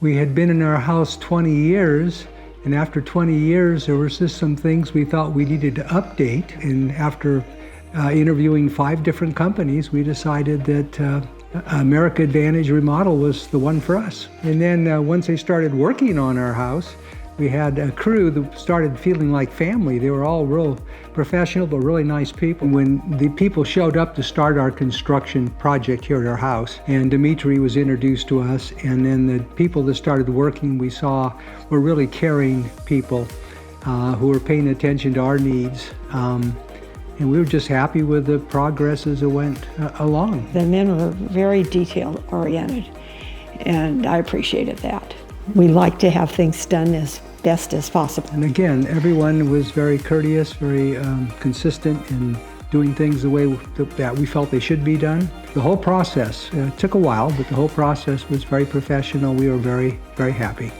We had been in our house 20 years, and after 20 years, there was just some things we thought we needed to update. And after interviewing 5 different companies, we decided that America Advantage Remodel was the one for us. And then once they started working on our house, we had a crew that started feeling like family. They were all real professional, but really nice people. When the people showed up to start our construction project here at our house, and Dimitri was introduced to us, and then the people that started working we saw were really caring people who were paying attention to our needs. And we were just happy with the progress as it went along. The men were very detail oriented, and I appreciated that. We like to have things done as best as possible. And again, everyone was very courteous, very consistent in doing things the way that we felt they should be done. The whole process took a while, but the whole process was very professional. We were very, very happy.